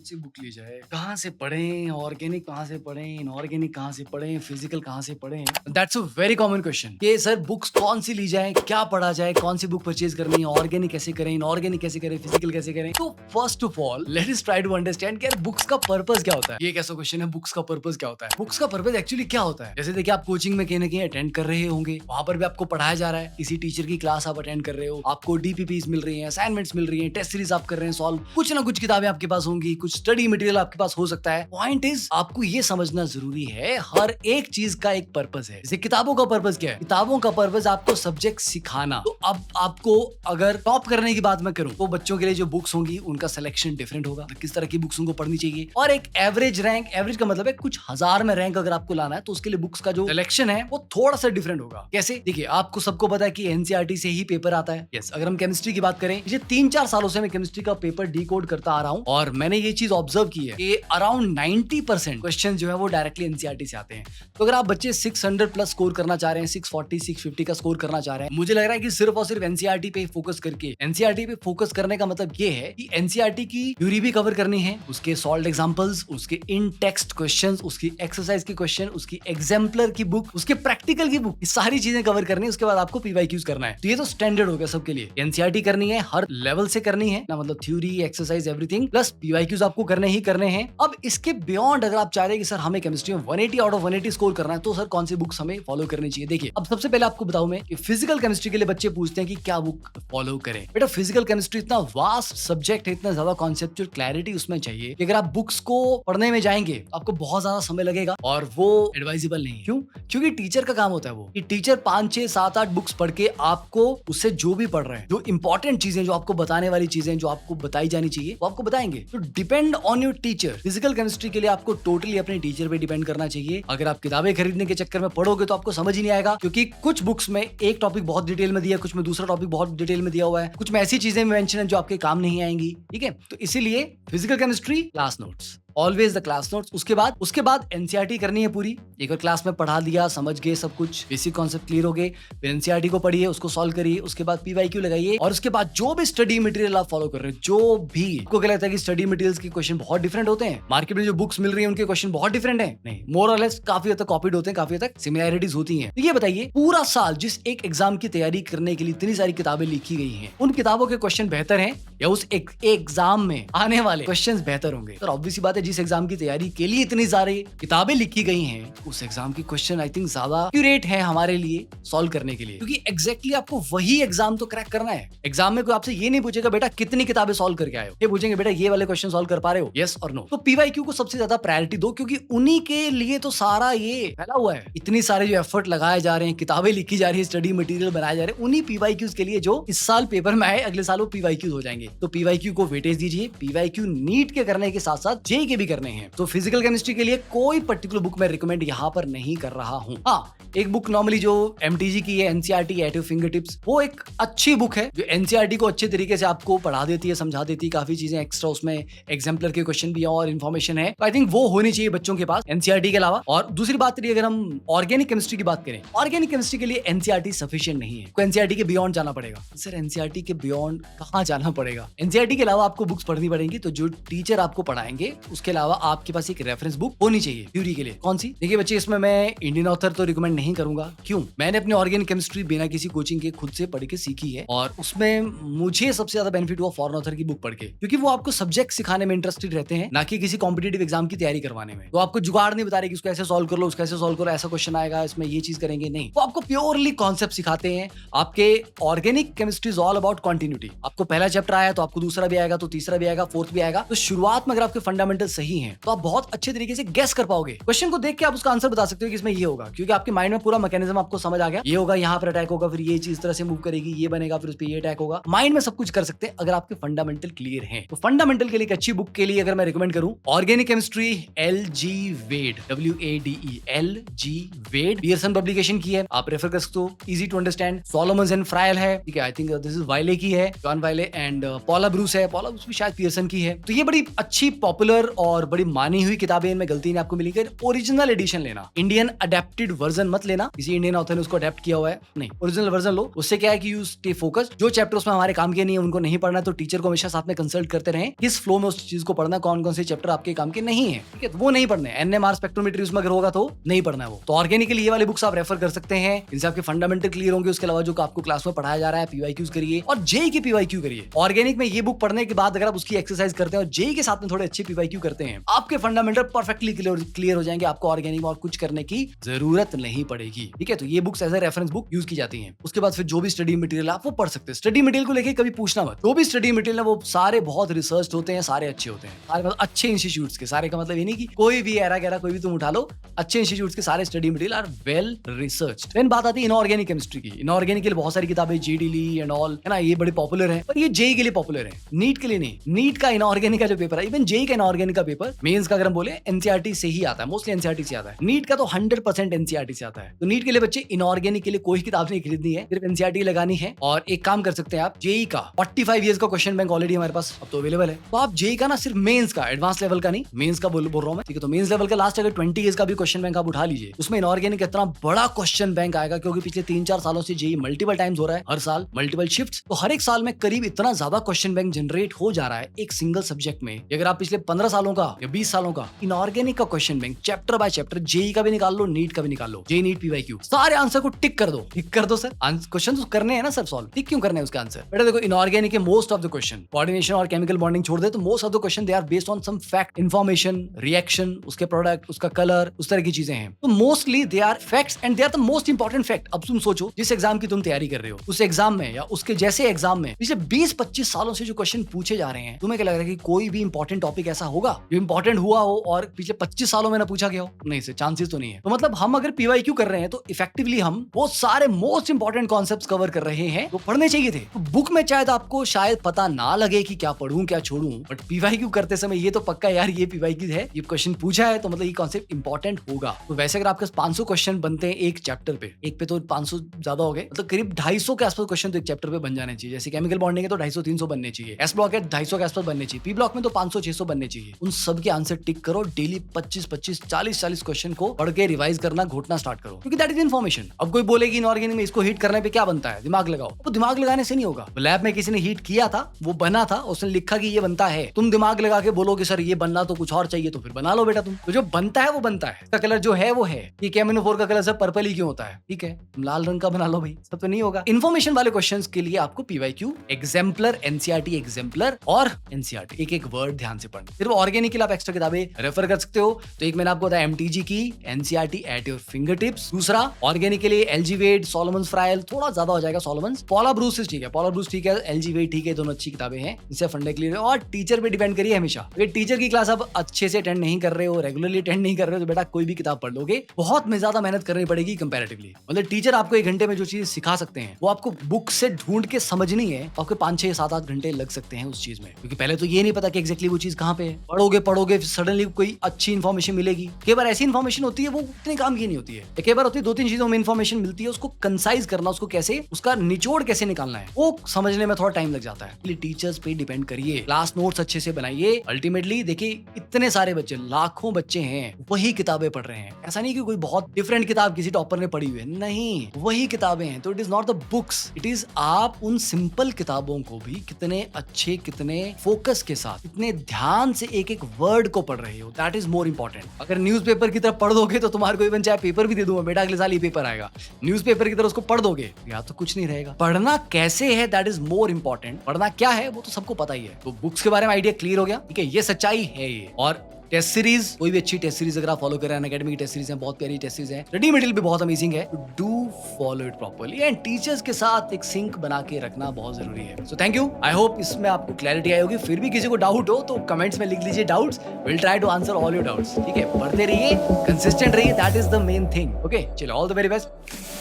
कौन सी बुक ली जाए, कहाँ से पढ़ें, ऑर्गेनिक कहाँ से पढ़ें, इनऑर्गेनिक कहाँ से पढ़ें, फिजिकल कहाँ से पढ़ें? That's a very common question कि सर बुक्स कौन सी ली जाए, क्या पढ़ा जाए, कौन सी बुक परचेज करनी है, ऑर्गेनिक कैसे करें, इनऑर्गेनिक कैसे करें, फिजिकल कैसे करें? तो first of all let us try to understand कि यार बुक्स का पर्पस क्या होता है। ये एक ऐसा क्वेश्चन है, बुक्स का पर्पस क्या होता है? बुक्स का पर्पस एक्चुअली क्या होता है? जैसे देखिए, आप कोचिंग में कहीं ना कहीं अटेंड कर रहे होंगे, वहां पर भी आपको पढ़ाया जा रहा है, किसी टीचर की क्लास आप अटेंड कर रहे हो, आपको डीपीपीज मिल रही हैं, असाइनमेंट्स मिल रही हैं, टेस्ट सीरीज आप कर रहे हैं सॉल्व, कुछ ना कुछ किताबें आपके पास होंगी, कुछ स्टडी मटेरियल आपके पास हो सकता है। पॉइंट इज आपको ये समझना जरूरी है हर एक चीज का एक पर्पस है। जैसे किताबों का पर्पस क्या है? किताबों का पर्पस आपको सब्जेक्ट सिखाना। तो अब आपको अगर टॉप करने की बात मैं करूं तो बच्चों के लिए जो बुक्स होंगी उनका सिलेक्शन डिफरेंट होगा, किस तरह की बुक्स उनको पढ़नी चाहिए। और एक एवरेज रैंक, एवरेज का मतलब है कुछ हजार में रैंक अगर आपको लाना है तो उसके लिए बुक्स का जो सिलेक्शन है वो थोड़ा सा डिफरेंट होगा। कैसे? देखिए, आपको सबको पता है कि एनसीईआरटी से ही पेपर आता है। यस, अगर हम केमिस्ट्री की बात करें, पिछले 3-4 सालों से मैं केमिस्ट्री का पेपर डिकोड करता आ रहा हूं और मैंने ये चीज ऑब्जर्व की है कि अराउंड 90% क्वेश्चन जो है वो डायरेक्टली एनसीईआरटी से आते हैं। तो अगर आप बच्चे 600 प्लस स्कोर करना चाह रहे हैं, 640 650 का स्कोर करना चाह रहे हैं, मुझे लग रहा है कि सिर्फ और सिर्फ एनसीईआरटी पे फोकस करके, एनसीईआरटी पे फोकस करने का मतलब ये है कि एनसीईआरटी की थ्योरी भी कवर करनी है, उसके सॉल्व्ड एग्जांपल्स, उसके इन टेक्स्ट क्वेश्चंस, उसकी एक्सरसाइज की क्वेश्चन, उसकी एग्जाम्पलर की बुक, उसके प्रैक्टिकल की बुक, ये सारी चीजें कवर करनी है। उसके बाद आपको पीवाईक्यूज करना है। तो ये तो स्टैंडर्ड हो गया सबके लिए। एनसीईआरटी करनी है, हर लेवल से करनी है ना, मतलब theory, exercise, everything, plus PYQs आपको करने ही करने हैं। अब इसके बियॉन्ड अगर आप चाह रहे हैं कि सर हमें केमिस्ट्री में 180 आउट ऑफ 180 स्कोर करना है, तो सर कौन सी बुक्स हमें फॉलो करनी चाहिए? देखिए, अब सबसे पहले आपको बताऊं मैं कि फिजिकल केमिस्ट्री के लिए बच्चे पूछते हैं कि क्या बुक फॉलो करें। बेटा, फिजिकल केमिस्ट्री इतना वास्ट सब्जेक्ट है, इतना ज्यादा कॉन्सेप्चुअल क्लैरिटी उसमें चाहिए कि अगर आप बुक्स को पढ़ने में जाएंगे तो आपको बहुत ज्यादा समय लगेगा और वो एडवाइजेबल नहीं है। क्यों? क्योंकि टीचर का काम होता है वो कि टीचर 5 6 7 8 बुक्स पढ़ के आपको उससे जो भी पढ़ रहे हैं, जो इंपॉर्टेंट चीजें, जो आपको बताने वाली चीजें, जो आपको बताई जानी चाहिए, वो आपको बताएंगे। तो depend on your teacher. Physical chemistry के लिए आपको टोटली अपने टीचर पे डिपेंड करना चाहिए। अगर आप किताबें खरीदने के चक्कर में पढ़ोगे तो आपको समझ ही नहीं आएगा, क्योंकि कुछ बुक्स में एक टॉपिक बहुत डिटेल में दिया है, कुछ में दूसरा टॉपिक बहुत डिटेल में दिया हुआ है, कुछ में ऐसी चीजें मेंशन है जो आपके काम नहीं आएंगी। ठीक है, तो इसीलिए physical chemistry class notes, always the class notes. उसके बाद एनसीईआरटी करनी है पूरी। एक बार क्लास में पढ़ा दिया, समझ गए सब कुछ, बेसिक कॉन्सेप्ट क्लियर हो गए, फिर एनसीईआरटी को पढ़िए, उसको सॉल्व करिए, उसके बाद पीवाईक्यू लगाइए और उसके बाद जो भी स्टडी मटेरियल आप फॉलो कर रहे हो, जो भी आपको क्या लगता है कि स्टडी मटेरियल्स के क्वेश्चन बहुत डिफरेंट होते हैं, मार्केट में जो बुक्स मिल रही है उनके क्वेश्चन बहुत डिफरेंट है, नहीं, मोर और लेस काफी हद तक कॉपीड होते हैं, काफी हद तक सिमिलैरिटीज होती हैं। तो ये बताइए, पूरा साल जिस एक एग्जाम की तैयारी करने के लिए इतनी सारी किताबें लिखी गई हैं, उन किताबों के क्वेश्चन बेहतर हैं या उस एक एग्जाम में आने वाले क्वेश्चंस बेहतर होंगे? तो ऑब्वियस बात है, जिस एग्जाम की तैयारी के लिए इतनी सारी किताबें लिखी गई हैं, उस एग्जाम की क्वेश्चन आई थिंक ज्यादा एक्यूरेट है हमारे लिए सॉल्व करने के लिए, क्योंकि एग्जैक्टली आपको वही एग्जाम तो क्रैक करना है। एग्जाम में कोई आपसे ये नहीं पूछेगा बेटा कितनी किताबें सॉल्व करके आए हो, ये पूछेंगे बेटा ये वाले क्वेश्चन सॉल्व कर पा रहे हो, यस और नो। तो पीवाईक्यू को सबसे ज्यादा प्रायोरिटी दो, क्योंकि उन्हीं के लिए तो सारा ये फैला हुआ है। इतनी सारे जो एफर्ट लगाए जा रहे हैं, किताबें लिखी जा रही है, स्टडी मटेरियल बनाए जा रहे हैं, उन्हीं पीवाईक्यूज के लिए जो इस साल पेपर में आए, अगले साल वो पीवाईक्यूज हो जाएंगे। तो पीवाईक्यू को वेटेज दीजिए। पीवाईक्यू नीट के करने के साथ साथ जेईई के भी करने हैं। तो फिजिकल केमिस्ट्री के लिए कोई पर्टिकुलर बुक मैं रिकमेंड यहाँ पर नहीं कर रहा हूँ। हाँ, एक बुक नॉर्मली जो एमटीजी की है, NCERT at your finger tips, वो एक अच्छी बुक है जो एनसीईआरटी को अच्छे तरीके से आपको पढ़ा देती है, समझा देती है, काफी चीजें एक्स्ट्रा उसमें एग्जाम्पलर के क्वेश्चन भी है और इन्फॉर्मेशन है। तो आई थिंक वो होनी चाहिए बच्चों के पास एनसीईआरटी के अलावा। और दूसरी बात रही, अगर हम ऑर्गेनिक केमिस्ट्री की बात करें, ऑर्गेनिक केमिस्ट्री के लिए एनसीईआरटी सफिशिएंट नहीं है, एनसीईआरटी के बियॉन्ड जाना पड़ेगा। सर एनसीईआरटी के बियॉन्ड कहाँ जाना पड़ेगा? एनसीईआरटी के अलावा आपको बुक्स पढ़नी पड़ेंगी, तो जो टीचर आपको पढ़ाएंगे उसके अलावा आपके पास एक रेफरेंस बुक होनी चाहिए थ्योरी के लिए। कौन सी? देखिए बच्चे, इसमें मैं इंडियन ऑथर तो रिकमेंड नहीं करूंगा। क्यों? मैंने अपनी ऑर्गेनिक केमिस्ट्री बिना किसी कोचिंग के खुद से पढ़ के सीखी है और उसमें मुझे सबसे ज्यादा बेनिफिट हुआ फॉरेन ऑथर की बुक पढ़ के, क्योंकि वो आपको सब्जेक्ट सिखाने में इंटरेस्टेड रहते हैं, ना कि किसी कॉम्पिटिटिव एग्जाम की तैयारी करवाने में। तो आपको जुगाड़ नहीं बता रहे कि इसको ऐसे सॉल्व कर लो, उसको ऐसे सॉल्व करो, ऐसा क्वेश्चन आएगा, इसमें ये चीज करेंगे, नहीं। वो आपको प्योरली कॉन्सेप्ट सिखाते हैं। आपके organic chemistry is all about continuity. आपको पहला चैप्टर आया तो आपको दूसरा भी आएगा, तो तीसरा भी आएगा, फोर्थ भी आएगा। तो शुरुआत में अगर आपके फंडामेंटल सही हैं तो आप बहुत अच्छे तरीके से गेस कर पाओगे। क्वेश्चन को देख के आप उसका आंसर बता सकते हो कि इसमें ये होगा, क्योंकि आपके माइंड में पूरा मैकेनिज्म आपको समझ आ गया। ये होगा, यहाँ पर अटैक होगा, फिर ये चीज तरह से मूव करेगी, ये बनेगा, फिर उस पर ये अटैक होगा। माइंड में सब कुछ कर सकते हैं अगर आपके फंडामेंटल क्लियर हैं। तो फंडामेंटल के लिए एक अच्छी बुक के लिए अगर मैं रिकमेंड करूं, organic chemistry, LG Wade, WADE, LG Wade, Pearson publication की है, आप रेफर कर सकते हो। Easy to understand. Solomons and Fryhle है, ठीक है, I think this is Wiley की है, John Wiley, and Paula Bruice है, पॉला ब्रूस भी शायद पियर्सन की है। तो ये बड़ी अच्छी पॉपुलर और बड़ी मानी हुई किताबें इनमें गलती ने आपको मिली, ओरिजिनल एडिशन लेना, इंडियन अडेप्टेड वर्जन मत लेना, किसी इंडियन ऑथर ने उसको अडेप्ट किया हुआ है, नहीं, ओरिजिनल वर्जन लो। उससे क्या है कि यू स्टे फोकस, जो चैप्टर उसमें हमारे काम के नहीं है उनको नहीं पढ़ना, तो टीचर को हमेशा साथ में कंसल्ट करते रहें किस फ्लो में उस चीज को पढ़ना, कौन कौन से चैप्टर आपके काम के नहीं है, ठीक है, तो वो नहीं पढ़ने। एनएमआर स्पेक्ट्रोमेट्री उसमें अगर होगा तो नहीं पढ़ना है वो। तो ऑर्गेनिकली ये वाली बुक्स आप रेफर कर सकते हैं, इनसे आपके फंडामेंटल क्लियर होंगे। उसके अलावा जो आपको क्लास में पढ़ाया जा रहा है पीवाईक्यूज करिए और जेई की पीवाईक्यू करिए। ऑर्गेनिक में ये बुक पढ़ने के बाद अगर आप उसकी एक्सरसाइज करते हैं और जेई के साथ में थोड़े अच्छे पीवाईक्यू करते हैं, आपके फंडामेंटल परफेक्टली क्लियर हो जाएंगे, आपको ऑर्गेनिक में और कुछ करने की जरूरत नहीं पड़ेगी, ठीक है। तो ये books as a reference book use की जाती हैं। उसके बाद फिर जो भी स्टडी मटेरियल आप वो पढ़ सकते हैं। स्टडी मटेरियल को लेके कभी पूछना मत, जो भी स्टडी मटेरियल है वो सारे बहुत रिसर्च होते हैं, सारे अच्छे होते हैं, सारे मतलब अच्छे इंस्टीट्यूट्स के। सारे का मतलब ये नहीं कि कोई भी एरा गैरा कोई भी तुम उठा लो, अच्छे इंस्टीट्यूट्स के सारे study material are well research. Then बात आती है इनऑर्गेनिक केमिस्ट्री की। इनऑर्गेनिक के लिए बहुत सारी किताबें जीडीली एंड ऑल है ना, ये बड़ी पॉपुलर है, पर ये जेई के लिए पॉपुलर है, नीट के लिए नहीं। नीट का इनऑर्गेनिक का जो पेपर है, इवन जेई का इनऑर्गेनिक का पेपर मेंस का अगर हम बोले एनसीईआरटी से ही आता है, मोस्टली एनसीईआरटी से आता है। नीट का तो 100% एनसीईआरटी से आता है। तो नीट के लिए बच्चे इनऑर्गेनिक के लिए कोई किताब नहीं खरीदनी है, सिर्फ एनसीईआरटी लगानी है। और एक काम कर सकते हैं आप, जेई का 45 इयर्स का क्वेश्चन बैंक ऑलरेडी हमारे पास अब तो अवेलेबल है, तो आप जेई का ना सिर्फ मेंस का, एडवांस लेवल का नहीं, मेंस का बोल रहा हूं मैं, ठीक है। तो मेंस लेवल का लास्ट अगर 20 इयर्स का भी क्वेश्चन बैंक आप उठा लीजिए, उसमें इनऑर्गेनिक इतना बड़ा क्वेश्चन बैंक आएगा, क्योंकि पिछले 3-4 सालों से जेई मल्टीपल टाइम्स हो रहा है, हर साल मल्टीपल शिफ्ट, तो हर एक साल में करीब इतना ज्यादा क्वेश्चन बैंक जनरेट हो जा रहा है एक सिंगल सब्जेक्ट में। अगर आप पिछले 15 सालों का या 20 सालों का इनऑर्गेनिक का question bank chapter by chapter, JEE का भी निकाल लो, नीट का भी निकाल लो, जेई नीट पीवाईक्यू, सारे आंसर को टिक कर दो। टिक कर दो सर, क्वेश्चन तो करने हैं ना सर सॉल्व, टिक क्यों करने हैं उसके आंसर। बेटा देखो, इनऑर्गेनिक के most of the question coordination और केमिकल बॉन्डिंग छोड़ दे तो most of the question they are based on some fact, information, reaction, उसके प्रोडक्ट, उसका कलर, उस तरह की चीजें हैं। तो mostly they are facts and they are the most important fact. अब तुम सोचो, जिस एग्जाम की तुम तैयारी कर रहे हो, उस एग्जाम में या उसके जैसे एग्जाम में पिछले 20-25 सालों से जो क्वेश्चन पूछे जा रहे हैं, तुम्हें क्या लग रहा है कि कोई भी इंपॉर्टेंट टॉपिक ऐसा होगा जो इंपॉर्टेंट हुआ हो और पिछले 25 सालों में ना पूछा गया हो? नहीं सर, चांसेस तो नहीं है। तो मतलब हम अगर पीवाईक्यू कर रहे हैं तो इफेक्टिवली हम वो सारे मोस्ट इंपॉर्टेंट कॉन्सेप्ट्स कवर कर रहे हैं, वो पढ़ने चाहिए थे। तो बुक में शायद आपको शायद पता ना लगे कि क्या पढ़ूं क्या छोड़ूं, बट पीवाईक्यू करते समय ये तो पक्का यार, ये पीवाईक्यू है, ये क्वेश्चन पूछा है तो मतलब ये कॉन्सेप्ट इंपॉर्टेंट होगा। तो वैसे अगर आपके 500 क्वेश्चन बनते हैं एक चैप्टर पे, एक पे तो 500 ज्यादा हो गए, मतलब करीब 250 के आसपास क्वेश्चन तो एक चैप्टर पे बन जाने चाहिए। जैसे केमिकल बॉन्डिंग है तो 250-300 बनने चाहिए, एस ब्लॉक है 250 के आसपास बनने चाहिए, पी ब्लॉक में तो 500-600 बनने चाहिए। उन सब के आंसर टिक करो, डेली 25-25, 40-40 क्वेश्चन को पढ़ के रिवाइज करना, घोटना स्टार्ट करो, क्योंकि दैट इज इन्फॉर्मेशन। अब कोई बोलेगी इनऑर्गेनिक में इसको हीट करने पे क्या बनता है, दिमाग लगाओ, तो दिमाग लगाने से नहीं होगा। लैब में किसी ने हीट किया था, वो बना था, उसने लिखा कि ये बनता है, तुम दिमाग लगा के बोलोगे सर ये बनना तो कुछ और चाहिए, तो फिर बना लो बेटा तुम। तो जो बनता है वो बनता है, इसका कलर जो है वो है। ये केमिनो4 का कलर सर पर्पल ही क्यों होता है, ठीक है, तुम लाल रंग का बना लो भाई, सब तो नहीं होगा। इन्फॉर्मेशन वाले क्वेश्चंस के लिए आपको पीवाईक्यू एग्जाम्पलर, एनसीईआरटी एग्जाम्पलर और एनसीईआरटी एक वर्ड ध्यान से पढ़ना। सिर्फ ऑर्गेनिक के लिए आप एक्स्ट्रा किताबें रेफर कर सकते हो। तो एक मैंने आपको बताया एमटीजी की, NCERT at your finger tips. दूसरा ऑर्गेनिक के लिए एलजी वेड, सोलोमन फ्रायल, थोड़ा ज्यादा हो जाएगा सोलोमन, पॉला ब्रूस ठीक है, पॉला ब्रूस ठीक है, एलजी वेड ठीक है, दोनों अच्छी किताबें हैं, इससे फंडे क्लियर है। और टीचर पे डिपेंड करिए हमेशा। अगर टीचर की क्लास आप अच्छे से अटेंड नहीं कर रहे हो, रेगुलरली अटेंड नहीं कर रहे हो, तो बेटा कोई भी किताब पढ़ लोगे, बहुत में ज्यादा मेहनत करनी पड़ेगी कंपैरेटिवली। मतलब टीचर आपको 1 घंटे में जो चीज सिखा सकते हैं वो आपको बुक से ढूंढ के समझनी है, तो आपके 5-6-7-8 घंटे लग सकते हैं उस चीज में, क्योंकि पहले तो ये नहीं पता कि एग्जैक्टली वो चीज कहाँ पे है। पढ़ोगे सडनली कोई अच्छी इन्फॉर्मेशन मिलेगी। कई बार ऐसी इन्फॉर्मेशन होती है वो उतने काम की नहीं होती है। कई बार होती है 2-3 चीजों में इन्फॉर्मेशन मिलती है, उसको कंसाइज करना, उसको कैसे, उसका निचोड़ कैसे निकालना है, वो समझने में थोड़ा टाइम लग जाता है। इसलिए टीचर्स पे डिपेंड करिए, क्लास नोट्स अच्छे से बनाइए। अल्टीमेटली देखिए, इतने सारे बच्चे, लाखों बच्चे हैं, वही किताबें पढ़ रहे हैं। ऐसा नहीं कि कोई बहुत डिफरेंट किताब किसी टॉपर ने पढ़ी हुई है, नहीं, वही किताबें हैं। तो it is not the books, it is आप उन सिंपल किताबों को भी कितने अच्छे, कितने फोकस के साथ, कितने ध्यान से एक एक वर्ड को पढ़ रहे हो, दैट इज मोर इंपॉर्टेंट। अगर न्यूज़पेपर की तरफ पढ़ दोगे तो तुम्हारे को इवन चाहे पेपर भी दे दूंगा, बेटा अगले साल ये पेपर आएगा, न्यूज़पेपर की तरह उसको पढ़ दोगे या तो कुछ नहीं रहेगा। पढ़ना कैसे है दैट इज मोर इंपॉर्टेंट, पढ़ना क्या है वो तो सबको पता ही है। तो बुक्स के बारे में आइडिया क्लियर हो गया, ठीक है, ये सच्चाई है ये। और टेस्ट सीरीज, कोई भी अच्छी टेस्ट सीरीज अगर आप फॉलो कर रहे हैं, अकेडमी की टेस्ट सीरीज है, बहुत प्यारी टेस्ट सीरीज है, स्टडी मटेरियल भी बहुत अमेजिंग है, do follow it properly and teachers के साथ एक सिंक बना के रखना बहुत जरूरी है। So thank you, I hope इसमें आपको क्लैरिटी आई होगी। फिर भी किसी को डाउट हो तो कमेंट्स में लिख लीजिए doubts, will try to answer all your doubts, ठीक है। पढ़ते रहिए, कंसिस्टेंट रहिए, that is the main thing. Okay, चलो, ऑल द वेरी बेस्ट।